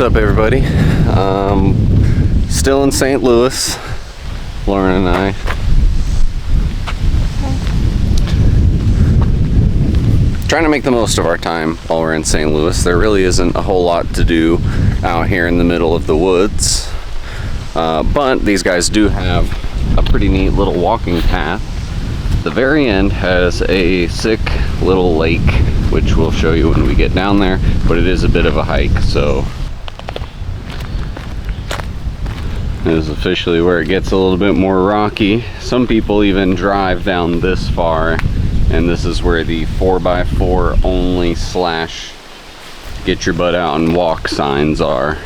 up, everybody? Still in St. Louis, Lauren and I. Trying to make the most of our time while we're in St. Louis. There really isn't a whole lot to do out here in the middle of the woods. But these guys do have a pretty neat little walking path. The very end has a sick little lake, which we'll show you when we get down there, but it is a bit of a hike, so this is officially where it gets a little bit more rocky. Some people even drive down this far, and this is where the 4x4 only / get your butt out and walk signs are.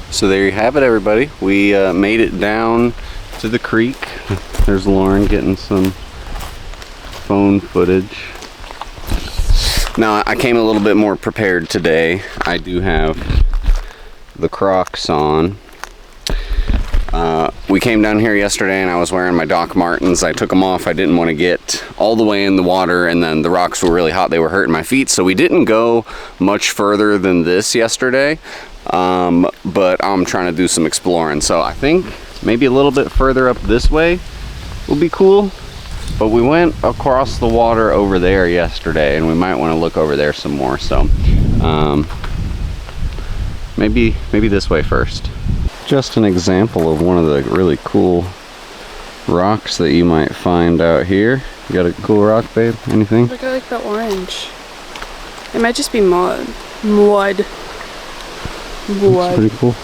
So there you have it, everybody. We made it down to the creek. There's Lauren getting some phone footage. Now, I came a little bit more prepared today. I do have the Crocs on. We came down here yesterday and I was wearing my Doc Martens. I took them off. I didn't want to get all the way in the water, and then the rocks were really hot. They were hurting my feet. So we didn't go much further than this yesterday. But I'm trying to do some exploring, so I think maybe a little bit further up this way will be cool. But we went across the water over there yesterday, and we might want to look over there some more, so maybe this way first. Just an example of one of the really cool rocks that you might find out here. You got a cool rock, babe? Anything? Look, I like the orange. It might just be mud. Mud. That's pretty cool.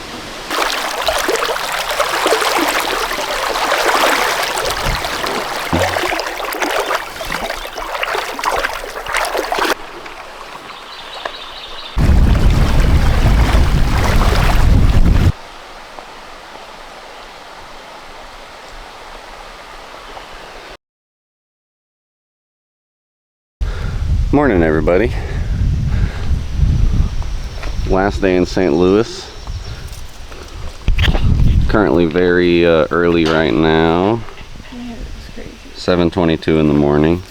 Morning, everybody. Last day in St. Louis. Currently very early right now. Yeah, it's crazy. 7:22 in the morning.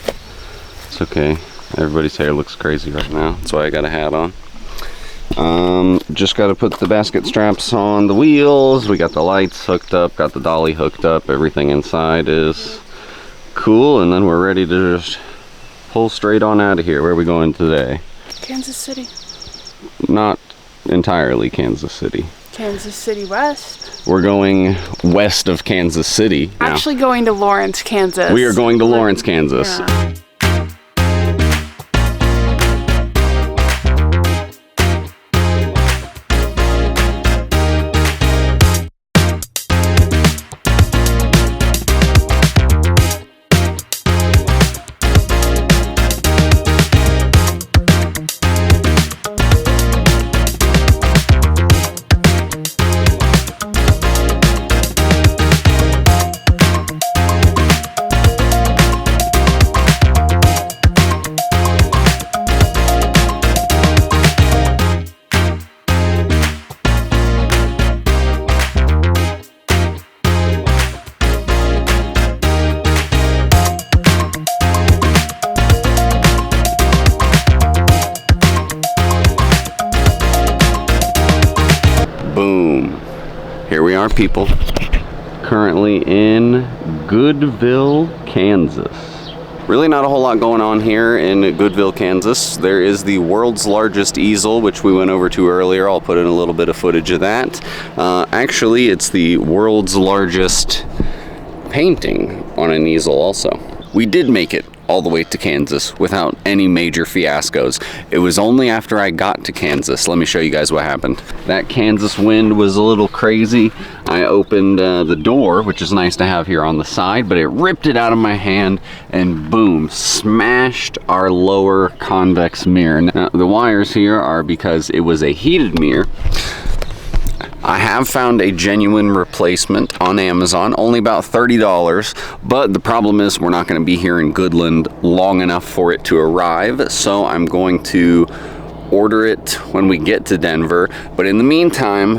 It's okay. Everybody's hair looks crazy right now. That's why I got a hat on. Just got to put the basket straps on the wheels. We got the lights hooked up, got the dolly hooked up. Everything inside is cool, and then we're ready to just pull straight on out of here. Where are we going today? Kansas City. Not entirely Kansas City. Kansas City West. We're going west of Kansas City now. Actually going to Lawrence, Kansas. We are going to Lawrence, Kansas. Yeah. Boom. Here we are, people. Currently in Goodville, Kansas. Really not a whole lot going on here in Goodville, Kansas. There is the world's largest easel, which we went over to earlier. I'll put in a little bit of footage of that. Actually, it's the world's largest painting on an easel also. We did make it all the way to Kansas without any major fiascos. It was only after I got to Kansas. Let me show you guys what happened. That Kansas wind was a little crazy. I opened the door, which is nice to have here on the side, but it ripped it out of my hand and boom, smashed our lower convex mirror. Now, the wires here are because it was a heated mirror. I have found a genuine replacement on Amazon, only about $30, but the problem is we're not going to be here in Goodland long enough for it to arrive, so I'm going to order it when we get to Denver. But in the meantime,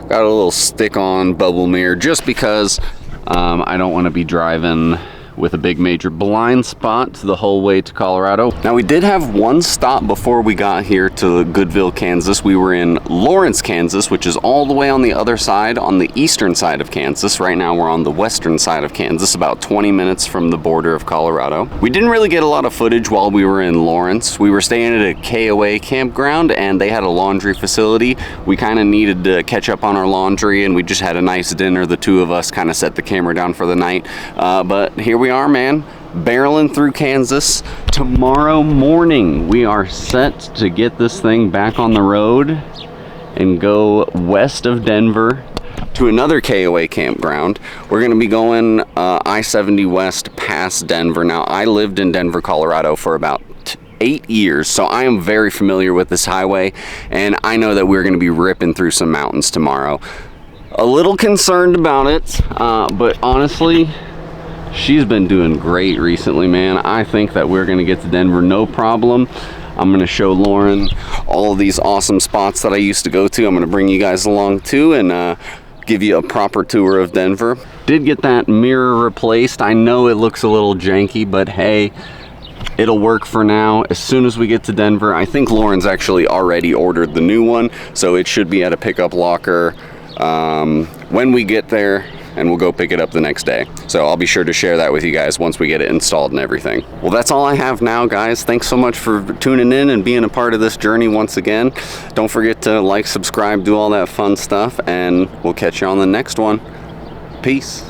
got a little stick-on bubble mirror just because I don't want to be driving with a big major blind spot the whole way to Colorado. Now, we did have one stop before we got here to Goodville, Kansas. We were in Lawrence, Kansas, which is all the way on the other side, on the eastern side of Kansas. Right now we're on the western side of Kansas, about 20 minutes from the border of Colorado. We didn't really get a lot of footage while we were in Lawrence. We were staying at a KOA campground and they had a laundry facility. We kind of needed to catch up on our laundry and we just had a nice dinner. The two of us kind of set the camera down for the night. But here we are, man, barreling through Kansas. Tomorrow morning we are set to get this thing back on the road and go west of Denver to another KOA campground. We're going to be going I-70 west past Denver. Now, I lived in Denver, Colorado for about 8 years, so I am very familiar with this highway, and I know that we're going to be ripping through some mountains tomorrow. A little concerned about it, but honestly, she's been doing great recently, man. I think that we're gonna get to Denver no problem. I'm gonna show Lauren all of these awesome spots that I used to go to. I'm gonna bring you guys along too and give you a proper tour of Denver. Did get that mirror replaced. I know it looks a little janky, but hey, it'll work for now. As soon as we get to Denver, I think Lauren's actually already ordered the new one, so it should be at a pickup locker when we get there, and we'll go pick it up the next day. So I'll be sure to share that with you guys once we get it installed and everything. Well, that's all I have now, guys. Thanks so much for tuning in and being a part of this journey once again. Don't forget to like, subscribe, do all that fun stuff, and we'll catch you on the next one. Peace.